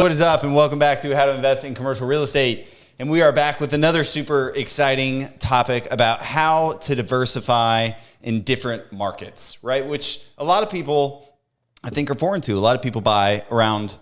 What is up, and welcome back to How to Invest in Commercial Real Estate. And we are back with another super exciting topic about how to diversify in different markets, right? Which a lot of people, I think, are foreign to. A lot of people buy around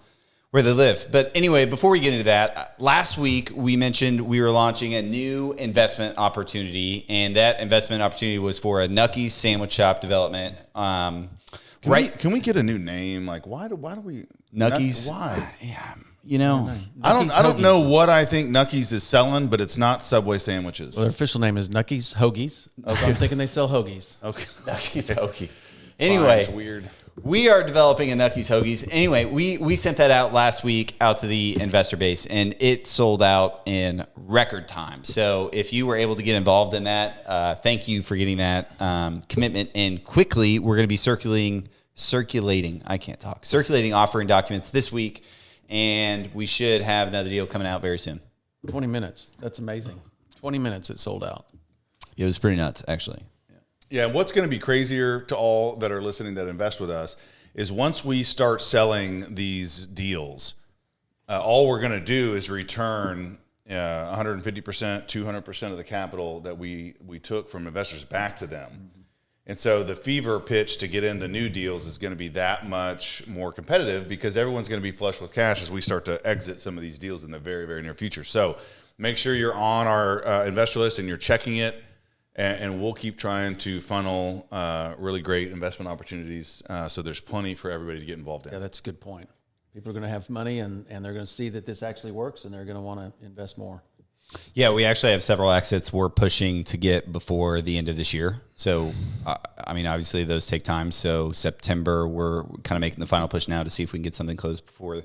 where they live. But anyway, before we get into that, last week we mentioned we were launching a new investment opportunity, and that investment opportunity was for a Nuckies sandwich shop development. Can we get a new name? Like, why do we Nuckies? Why? Yeah, you know, I don't know what I think Nuckies is selling, but it's not Subway sandwiches. Well, their official name is Nuckies Hoagies. Okay. I'm thinking they sell hoagies. Okay, Nuckies Hoagies. Anyway, it's weird. We are developing a Nuckies Hoagies. Anyway, we sent that out last week out to the investor base, and it sold out in record time. So if you were able to get involved in that, thank you for getting that commitment in quickly. We're going to be circulating offering documents this week, and we should have another deal coming out very soon. 20 minutes. That's amazing. 20 minutes it sold out. It was pretty nuts, actually. Yeah, and what's going to be crazier to all that are listening that invest with us is once we start selling these deals, all we're going to do is return 150%, 200% of the capital that we took from investors back to them. Mm-hmm. And so the fever pitch to get into new deals is going to be that much more competitive because everyone's going to be flush with cash as we start to exit some of these deals in the very, very near future. So make sure you're on our investor list and you're checking it. And we'll keep trying to funnel really great investment opportunities so there's plenty for everybody to get involved in. Yeah, that's a good point. People are going to have money and they're going to see that this actually works and they're going to want to invest more. Yeah, we actually have several exits we're pushing to get before the end of this year. So, I mean, obviously those take time. So September, we're kind of making the final push now to see if we can get something closed before the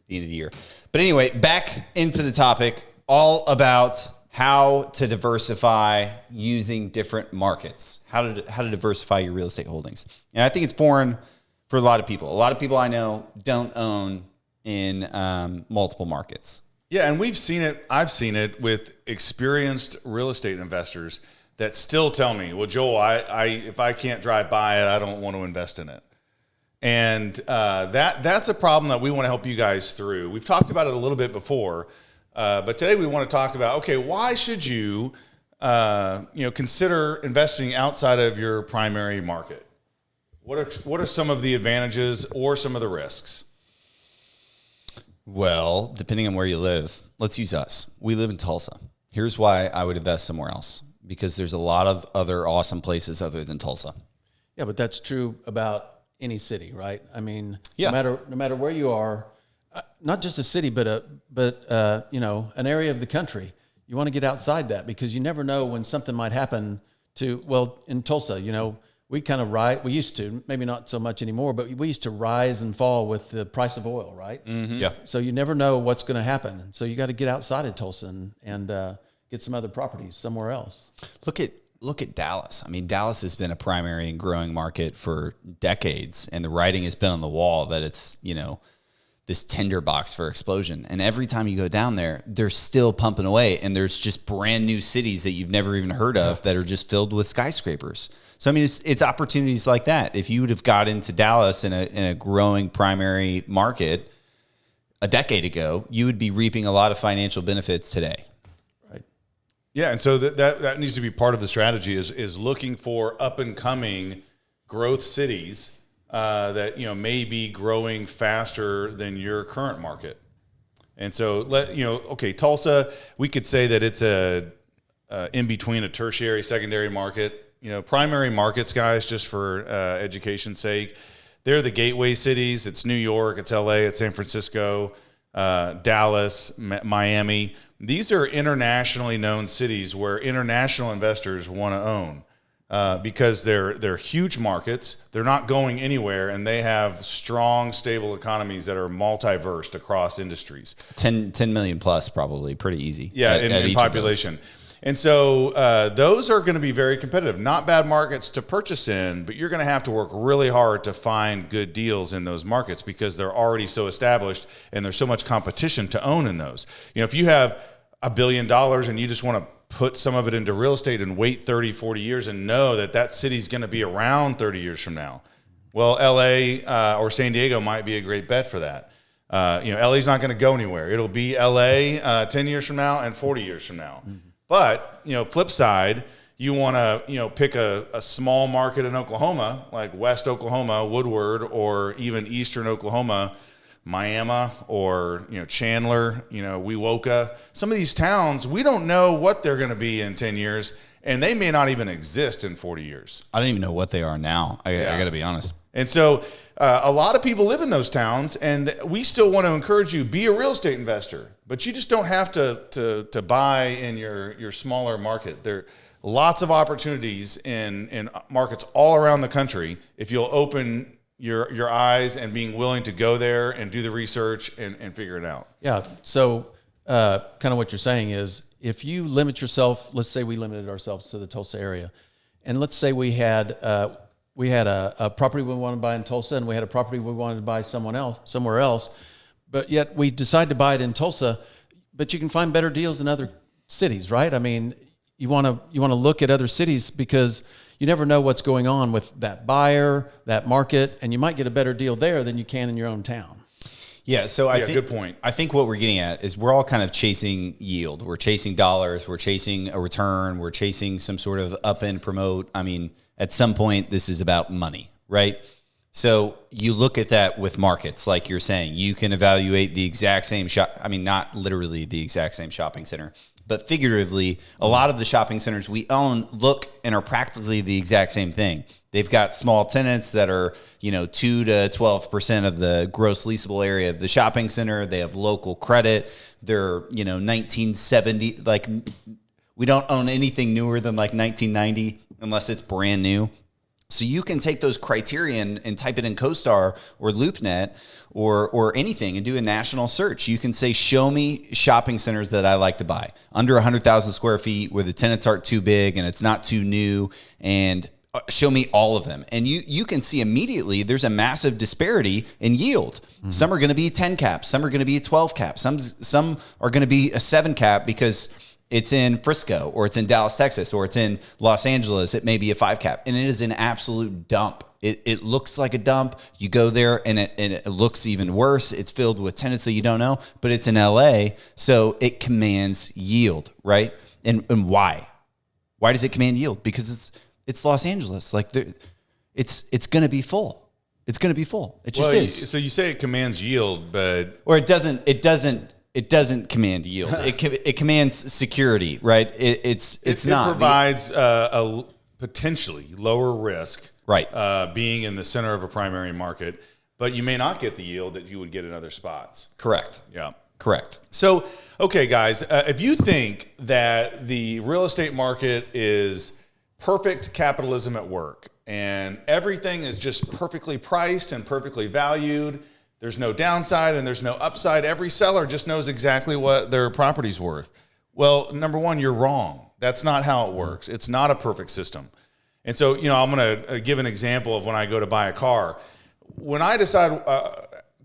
end of the year. But anyway, back into the topic, all about how to diversify using different markets, how to diversify your real estate holdings. And I think it's foreign for a lot of people. A lot of people I know don't own in multiple markets. Yeah, and we've seen it. I've seen it with experienced real estate investors that still tell me, well, Joel, I if I can't drive by it, I don't want to invest in it. And that's a problem that we want to help you guys through. We've talked about it a little bit before, but today we want to talk about, okay, why should you, consider investing outside of your primary market? What are some of the advantages or some of the risks? Well, depending on where you live, let's use us. We live in Tulsa. Here's why I would invest somewhere else, because there's a lot of other awesome places other than Tulsa. Yeah, but that's true about any city, right? I mean, yeah. no matter where you are, not just a city, but an area of the country. You want to get outside that because you never know when something might happen in Tulsa, we kind of we used to, maybe not so much anymore, but we used to rise and fall with the price of oil, right? Mm-hmm. Yeah. So you never know what's going to happen. So you got to get outside of Tulsa and get some other properties somewhere else. Look at Dallas. I mean, Dallas has been a primary and growing market for decades, and the writing has been on the wall that it's, this tinderbox for explosion. And every time you go down there, they're still pumping away, and there's just brand new cities that you've never even heard of that are just filled with skyscrapers. So, I mean, it's opportunities like that. If you would have got into Dallas in a growing primary market a decade ago, you would be reaping a lot of financial benefits today. Right. Yeah, and so that needs to be part of the strategy is looking for up and coming growth cities that may be growing faster than your current market. And so Tulsa, we could say that it's in between a tertiary, secondary market. Primary markets, guys, just for education's sake, they're the gateway cities. It's New York, it's LA, it's San Francisco, Dallas, Miami. These are internationally known cities where international investors want to own because they're huge markets. They're not going anywhere, and they have strong, stable economies that are multiversed across industries. 10 million plus, probably pretty easy. Yeah, in population. And so those are going to be very competitive. Not bad markets to purchase in, but you're going to have to work really hard to find good deals in those markets because they're already so established and there's so much competition to own in those. If you have $1 billion and you just want to put some of it into real estate and wait 30, 40 years and know that city's going to be around 30 years from now, well, LA or San Diego might be a great bet for that. LA's not going to go anywhere. It'll be LA 10 years from now and 40 years from now. Mm-hmm. But, flip side, you want to, pick a small market in Oklahoma, like West Oklahoma, Woodward, or even Eastern Oklahoma, Miami, or, Chandler, Wewoka. Some of these towns, we don't know what they're going to be in 10 years, and they may not even exist in 40 years. I don't even know what they are now. I got to be honest. And so a lot of people live in those towns, and we still want to encourage you, be a real estate investor, but you just don't have to buy in your smaller market. There are lots of opportunities in markets all around the country if you'll open your eyes and being willing to go there and do the research and figure it out. Yeah. So kind of what you're saying is, if you limit yourself, let's say we limited ourselves to the Tulsa area, and let's say we had a property we wanted to buy in Tulsa, and we had a property we wanted to buy somewhere else, but yet we decide to buy it in Tulsa, but you can find better deals in other cities, right? I mean, you want to look at other cities because you never know what's going on with that buyer, that market, and you might get a better deal there than you can in your own town. Yeah, so I think good point. I think what we're getting at is we're all kind of chasing yield. We're chasing dollars. We're chasing a return. We're chasing some sort of up and promote. I mean, at some point, this is about money, right? So you look at that with markets, like you're saying. You can evaluate the exact same shop. I mean, not literally the exact same shopping center, but figuratively, a lot of the shopping centers we own look and are practically the exact same thing. They've got small tenants that are, 2 to 12% of the gross leasable area of the shopping center. They have local credit. They're, 1970, like we don't own anything newer than like 1990 unless it's brand new. So you can take those criteria and type it in CoStar or LoopNet or anything and do a national search. You can say, show me shopping centers that I like to buy under 100,000 square feet where the tenants aren't too big and it's not too new, and show me all of them. And you can see immediately there's a massive disparity in yield. Mm-hmm. Some are going to be 10 caps. Some are going to be a 12 cap. Some are going to be a 7 cap because it's in Frisco or it's in Dallas, Texas, or it's in Los Angeles. It may be a 5 cap. And it is an absolute dump. It looks like a dump. You go there and it looks even worse. It's filled with tenants that you don't know, but it's in LA. So it commands yield, right? And why? Why does it command yield? Because it's Los Angeles. Like it's going to be full. It's going to be full. It just is. So you say it commands yield, but or it doesn't command yield. It commands security, right? It provides a potentially lower risk, right? Being in the center of a primary market, but you may not get the yield that you would get in other spots. Correct. Yeah. Correct. So, okay, guys, if you think that the real estate market is perfect capitalism at work and everything is just perfectly priced and perfectly valued, there's no downside and there's no upside, every seller just knows exactly what their property's worth. Well, number one, you're wrong. That's not how it works. It's not a perfect system. And so, I'm going to give an example of when I go to buy a car. When I decide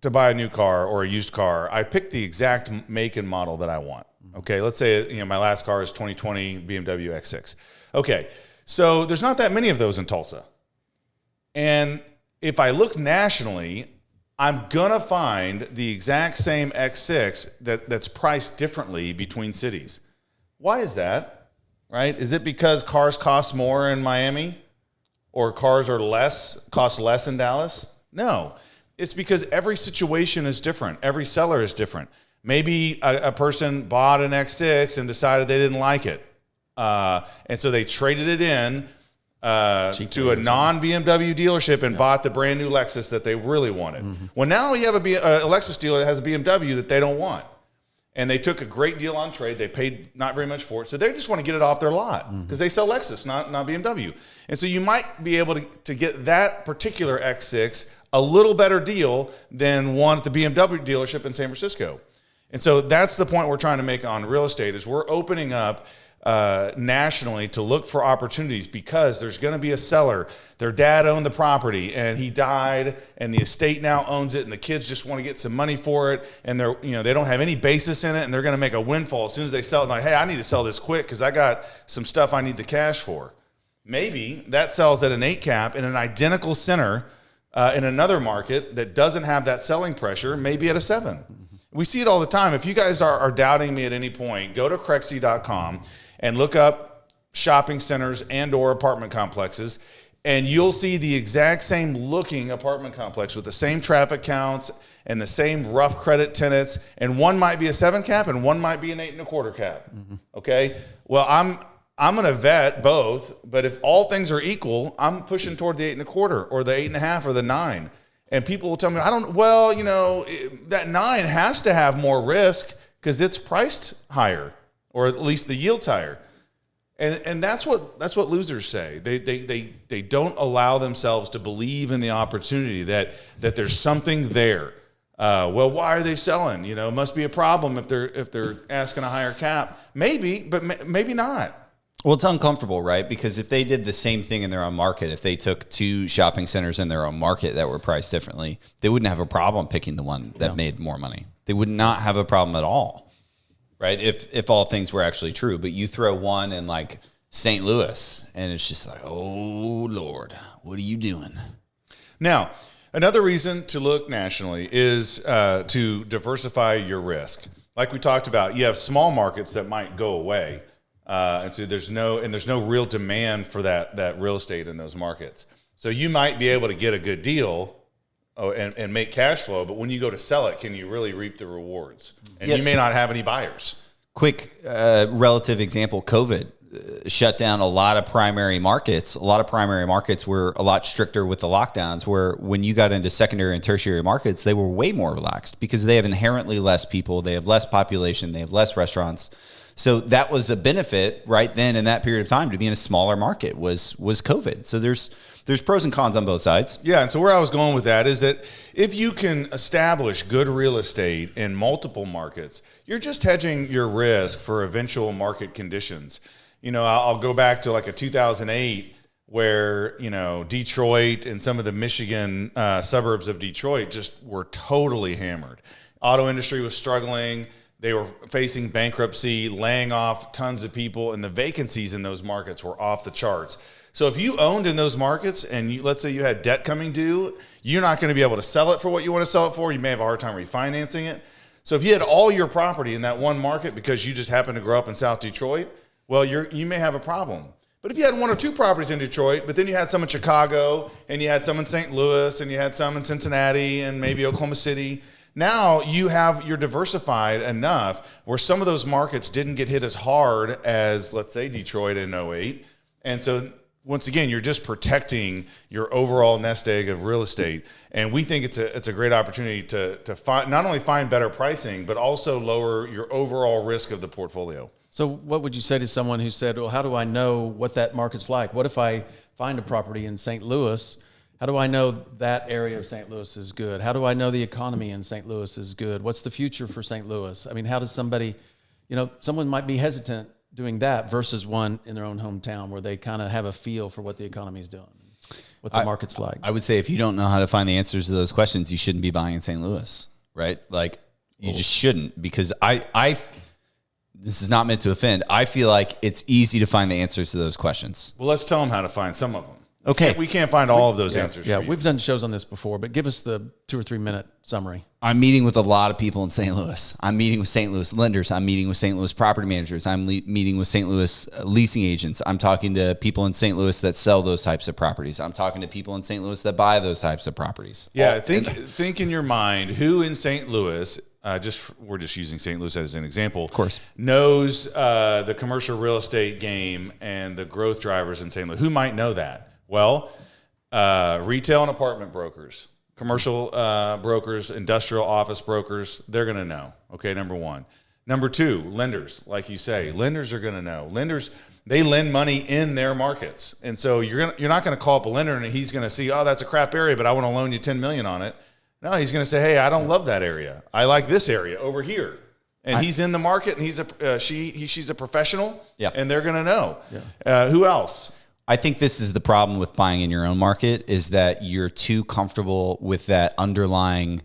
to buy a new car or a used car, I pick the exact make and model that I want. Okay, let's say my last car is 2020 BMW X6. Okay, so there's not that many of those in Tulsa. And if I look nationally, I'm going to find the exact same X6 that's priced differently between cities. Why is that? Right? Is it because cars cost more in Miami or cars cost less in Dallas? No. It's because every situation is different. Every seller is different. Maybe a person bought an X6 and decided they didn't like it. And so they traded it in to a non-BMW dealership and bought the brand new Lexus that they really wanted. Mm-hmm. Well, now you have a Lexus dealer that has a BMW that they don't want. And they took a great deal on trade. They paid not very much for it. So they just want to get it off their lot because they sell Lexus, not BMW. And so you might be able to get that particular X6 a little better deal than one at the BMW dealership in San Francisco. And so that's the point we're trying to make on real estate is we're opening up nationally to look for opportunities because there's going to be a seller. Their dad owned the property and he died and the estate now owns it and the kids just want to get some money for it and they don't have any basis in it and they're going to make a windfall as soon as they sell it. Like, hey, I need to sell this quick because I got some stuff I need the cash for. Maybe that sells at an 8 cap in an identical center in another market that doesn't have that selling pressure, maybe at a 7. We see it all the time. If you guys are doubting me at any point, go to Crexy.com and look up shopping centers and or apartment complexes, and you'll see the exact same looking apartment complex with the same traffic counts and the same rough credit tenants, and one might be a 7 cap and one might be an 8.25 cap. Okay? Well, I'm going to vet both, but if all things are equal, I'm pushing toward the 8.25 or the 8.5 or the 9. And people will tell me, that 9 has to have more risk because it's priced higher, or at least the yield's higher. And that's what losers say. They don't allow themselves to believe in the opportunity that there's something there. Well, why are they selling? It must be a problem if they're asking a higher cap. Maybe, but maybe not. Well, it's uncomfortable, right? Because if they did the same thing in their own market, if they took 2 shopping centers in their own market that were priced differently, they wouldn't have a problem picking the one that made more money. They would not have a problem at all, right? If all things were actually true. But you throw one in like St. Louis, and it's just like, oh, Lord, what are you doing? Now, another reason to look nationally is to diversify your risk. Like we talked about, you have small markets that might go away. And so there's no real demand for that real estate in those markets. So you might be able to get a good deal and make cash flow, but when you go to sell it, can you really reap the rewards? And you may not have any buyers. Quick relative example, COVID shut down a lot of primary markets. A lot of primary markets were a lot stricter with the lockdowns, where when you got into secondary and tertiary markets, they were way more relaxed because they have inherently less people, they have less population, they have less restaurants. So that was a benefit right then in that period of time to be in a smaller market was COVID. So there's pros and cons on both sides. Yeah, and so where I was going with that is that if you can establish good real estate in multiple markets, you're just hedging your risk for eventual market conditions. I'll go back to like a 2008 where, Detroit and some of the Michigan suburbs of Detroit just were totally hammered. Auto industry was struggling. They were facing bankruptcy, laying off tons of people, and the vacancies in those markets were off the charts. So if you owned in those markets and let's say you had debt coming due, you're not going to be able to sell it for what you want to sell it for. You may have a hard time refinancing it. So if you had all your property in that one market because you just happened to grow up in South Detroit, well, you may have a problem. But if you had 1 or 2 properties in Detroit, but then you had some in Chicago, and you had some in St. Louis, and you had some in Cincinnati, and maybe Oklahoma City, now you're diversified enough where some of those markets didn't get hit as hard as, let's say, Detroit in 2008. And so once again, you're just protecting your overall nest egg of real estate. And we think it's a great opportunity to find, not only find better pricing, but also lower your overall risk of the portfolio. So what would you say to someone who said, well, how do I know what that market's like? What if I find a property in St. Louis? How do I know that area of St. Louis is good? How do I know the economy in St. Louis is good? What's the future for St. Louis? I mean, how does somebody, someone might be hesitant doing that versus one in their own hometown where they kind of have a feel for what the economy is doing, what the market's like. I would say if you don't know how to find the answers to those questions, you shouldn't be buying in St. Louis, right? Like you just shouldn't, because this is not meant to offend. I feel like it's easy to find the answers to those questions. Well, let's tell them how to find some of them. Okay. We can't find all of those answers. Yeah, we've done shows on this before, but give us the 2 or 3 minute summary. I'm meeting with a lot of people in St. Louis. I'm meeting with St. Louis lenders. I'm meeting with St. Louis property managers. I'm meeting with St. Louis leasing agents. I'm talking to people in St. Louis that sell those types of properties. I'm talking to people in St. Louis that buy those types of properties. Yeah, think in your mind who in St. Louis, we're just using St. Louis as an example, of course, knows the commercial real estate game and the growth drivers in St. Louis. Who might know that? Well, retail and apartment brokers, commercial brokers, industrial office brokers, they're going to know. Okay, number one. Number two, lenders, like you say, lenders are going to know. Lenders, they lend money in their markets. And so you're not going to call up a lender and he's going to see, oh, that's a crap area, but I want to loan you $10 million on it. No, he's going to say, hey, I don't love that area. I like this area over here. And he's in the market, and she's a professional, yeah, and they're going to know. Yeah. Who else? I think this is the problem with buying in your own market, is that you're too comfortable with that underlying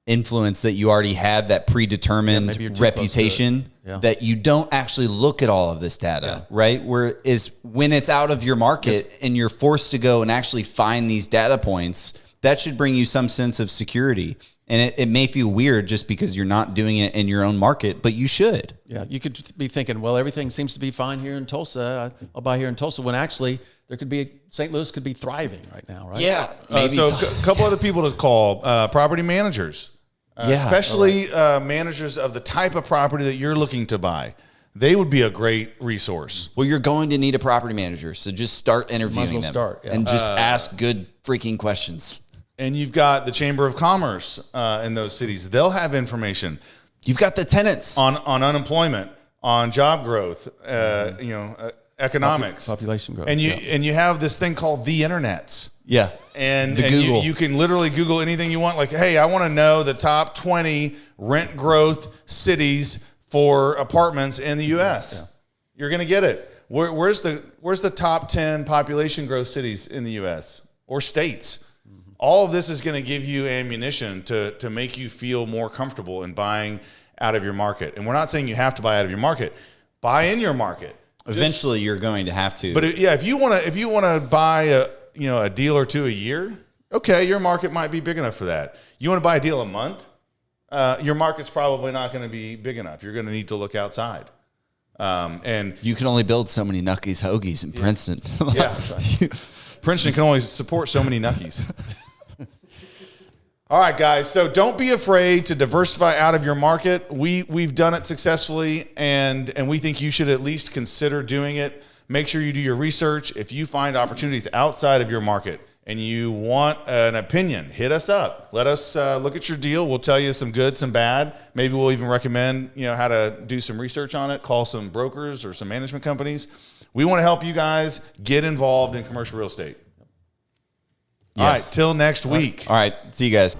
influence that you already had, that predetermined maybe you're too close to it. reputation, that you don't actually look at all of this data, right? Whereas when it's out of your market and you're forced to go and actually find these data points, that should bring you some sense of security. And it may feel weird just because you're not doing it in your own market, but you should. Yeah, you could be thinking, well, everything seems to be fine here in Tulsa. I'll buy here in Tulsa, when actually there could be St. Louis could be thriving right now, right? Yeah. So a couple other people to call, property managers, especially managers of the type of property that you're looking to buy. They would be a great resource. Well, you're going to need a property manager, so just start interviewing them and just ask good freaking questions. And you've got the Chamber of Commerce in those cities. They'll have information. You've got the tenants on unemployment, on job growth, economics, population growth, and you have this thing called the internets. Yeah, and Google. You can literally Google anything you want. Like, hey, I want to know the top 20 rent growth cities for apartments in the U.S. Yeah. You're going to get it. Where's the top 10 population growth cities in the U.S. or states? Mm-hmm. All of this is going to give you ammunition to make you feel more comfortable in buying out of your market. And we're not saying you have to buy out of your market. Buy in your market. Eventually, you're going to have to. But if you want to buy a deal or two a year, okay, your market might be big enough for that. You want to buy a deal a month, your market's probably not going to be big enough. You're going to need to look outside. And you can only build so many Nuckies Hoagies in Princeton. Yeah, Princeton can only support so many Nuckies. All right, guys. So don't be afraid to diversify out of your market. We've done it successfully, and we think you should at least consider doing it. Make sure you do your research. If you find opportunities outside of your market and you want an opinion, hit us up. Let us look at your deal. We'll tell you some good, some bad. Maybe we'll even recommend how to do some research on it. Call some brokers or some management companies. We want to help you guys get involved in commercial real estate. All right, till next week. All right, see you guys.